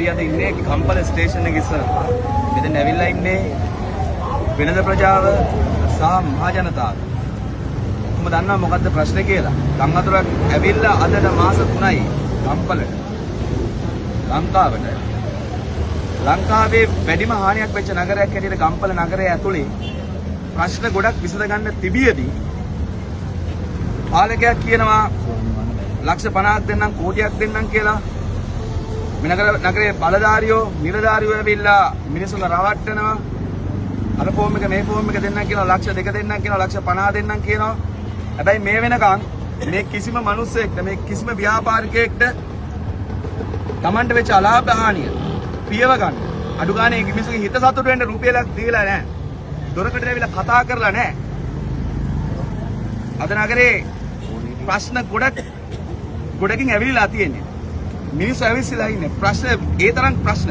අපි අද ඉන්නේ ගම්පල ස්ටේෂන් එකේ ඉස්සර. මෙතන ඇවිල්ලා ඉන්නේ වෙනද ප්‍රජාව සහ මහා ජනතාව. ඔබ දන්නවා මොකද්ද ප්‍රශ්නේ කියලා? ගම් වතුරක් ඇවිල්ලා අදට මාස 3යි ගම්පලට. ලංකාවට. ලංකාවේ වැඩිම හානියක් වෙච්ච නගරයක් හැටියට ගම්පල නගරය ඇතුලේ ප්‍රශ්න ගොඩක් විසඳ ගන්න තිබියදී පාලකයා කියනවා ලක්ෂ 50ක් දෙන්නම් කෝටියක් දෙන්නම් කියලා. මේ නගරයේ බලධාරියෝ නිලධාරියෝ ඇවිල්ලා මිනිස්සුන්ව රවට්ටනවා. අර ෆෝම් එක මේ ෆෝම් එක දෙන්නම් කියනවා, ලක්ෂ 2 දෙන්නම් කියනවා, ලක්ෂ 50 දෙන්නම් කියනවා. හැබැයි මේ වෙනකන් මේ කිසිම මිනිස්සෙක්ට මේ කිසිම ව්‍යාපාරිකයෙක්ට Tamanට වෙච්ච අලාභ හානිය පියව ගන්න. අඩු ගානේ මිනිස්සුගේ හිත සතුට වෙන්න රුපියලක් දීලා නැහැ. දොරකට ඇවිල්ලා කතා කරලා නැහැ. අද නගරේ ප්‍රශ්න ගොඩකින් ඇවිල්ලා තියෙන්නේ. මිනිස්සු ඇවිස්සලා ඉන්නේ. ප්‍රශ්න ඒ තරම් ප්‍රශ්න.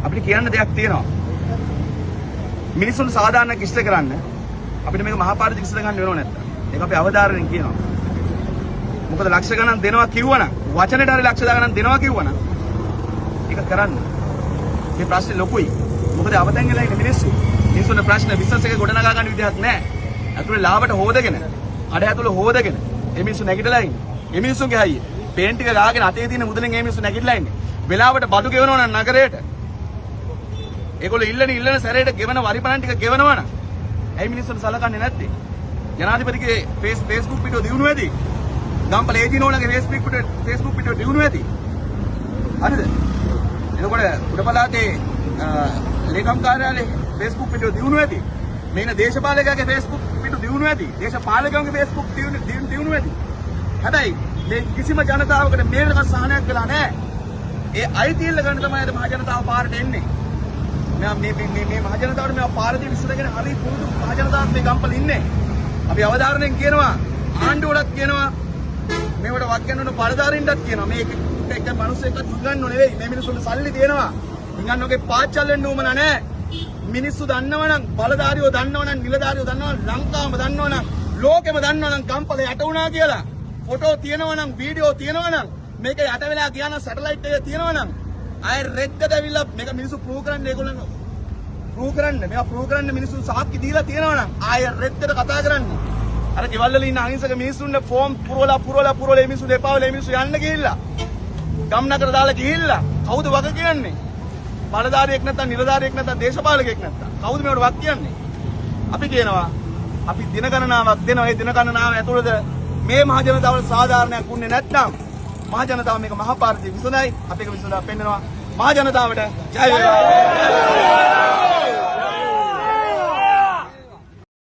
අපිට කියන්න දෙයක් තියෙනවා. මිනිස්සුන් සාධාරණ කිෂ්ඨ කරන්න අපිට මේක මහා පාරිදි කිෂ්ඨ ගන්න වෙනව නැත්තම්. ඒක අපි අවධාරණයෙන් කියනවා. මොකද ලක්ෂ ගණන් දෙනවා කිව්වනම් වචනෙට හරි ලක්ෂ ගණන් දෙනවා කිව්වනම් ඒක කරන්න. මේ ප්‍රශ්නේ ලොකුයි. මොකද අවතෙන් වෙලා ඉන්න මිනිස්සු. මිනිස්සුන්ගේ ප්‍රශ්න විශ්වාස එක ගොඩනගා ගන්න විදිහක් නැහැ. අතුලේ ලාවට හොදගෙන, අඩ ඇතුලේ හොදගෙන මේ මිනිස්සු නැගිටලා ඉන්නේ. මේ මිනිස්සුන්ගේ හයිය පේන් ටික ගාගෙන අතේ තියෙන මුදලෙන් මේ මිනිස්සු නැගිටලා ඉන්නේ. වෙලාවට බඩු ගෙවනවා නම් නගරයට. ඒගොල්ලෝ ඉල්ලන සැරේට ගෙවන වරිපණන් ටික ගෙවනවා නම් ඇයි මිනිස්සුන්ට සලකන්නේ නැත්තේ? ජනාධිපතිගේ Facebook පිටුව දිනුන ඇති. ගම්පල ඒජිනෝනගේ Facebook පිටුව දිනුන ඇති. හරිද? එතකොට උඩ පළාතේ ලේකම් කාර්යාලයේ Facebook පිටුව දිනුන ඇති. මේන දේශපාලකයාගේ Facebook පිටුව දිනුන ඇති. දේශපාලකයන්ගේ Facebook දිනුන ඇති. හැබැයි මේ කිසිම ජනතාවකට මේ වෙනකන් සහනයක් වෙලා නැහැ. ඒ අයිතියල ගන්න තමයි අද මහ ජනතාව පාරට එන්නේ. මේ මහ ජනතාවට මේ පාරදී විසඳගෙන හරි පුරුදු මහ ජනතාවත් මේ ගම්පල ඉන්නේ. අපි අවධාරණයෙන් කියනවා, ආණ්ඩුවටත් කියනවා, මේවට වක් ගන්න ඕන බලධාරීන්ටත් කියනවා. මේක එක මිනිස්සෙක්වත් හුඟන්නෝ නෙවෙයි. මේ මිනිස්සුන්ට සල්ලි දෙනවා. හුඟන්නෝගේ පාච්චල් වෙන්න උවමන නැහැ. මිනිස්සු දන්නවනම්, බලධාරියෝ දන්නවනම්, නිලධාරියෝ දන්නවනම්, ලංකාවම දන්නවනම්, ලෝකෙම දන්නවනම් ගම්පල යට වුණා කියලා. ෆොටෝ තියෙනවනම්, වීඩියෝ තියෙනවනම්, මේක යට වෙලා ගියාන සැටලයිට් එක තියෙනවනම්, අය රෙද්දට ඇවිල්ලා මේක මිනිස්සු ප්‍රූව් කරන්න ඒගොල්ලෝ ප්‍රූව් කරන්න. මේවා ප්‍රූව් කරන්න මිනිස්සු සාක්ෂි දීලා තියෙනවනම් ආය රෙද්දට කතා කරන්න. අර ගෙවල් වල ඉන්න අහිංසක මිනිස්සුන්ගේ ෆෝම් පුරවලා මේ මිනිස්සු දෙපාවල මේ මිනිස්සු යන්න ගිහිල්ලා ගම්නගර දාලා ගිහිල්ලා කවුද වග කියන්නේ? බලධාරියෙක් නැත්නම් නිලධාරියෙක් නැත්නම් දේශපාලකයෙක් නැත්නම් කවුද මේවට වක් කියන්නේ? අපි කියනවා අපි දින ගණනාවක් දෙනවා. ඒ දින ගණනාව ඇතුළත මේ මහ ජනතාවට සාධාරණයක් වුණේ නැත්නම් මහ ජනතාව මේක මහා පාරිදි විසඳයි. අපි ඒක විසඳලා පෙන්නනවා. මහ ජනතාවට ජය වේවා.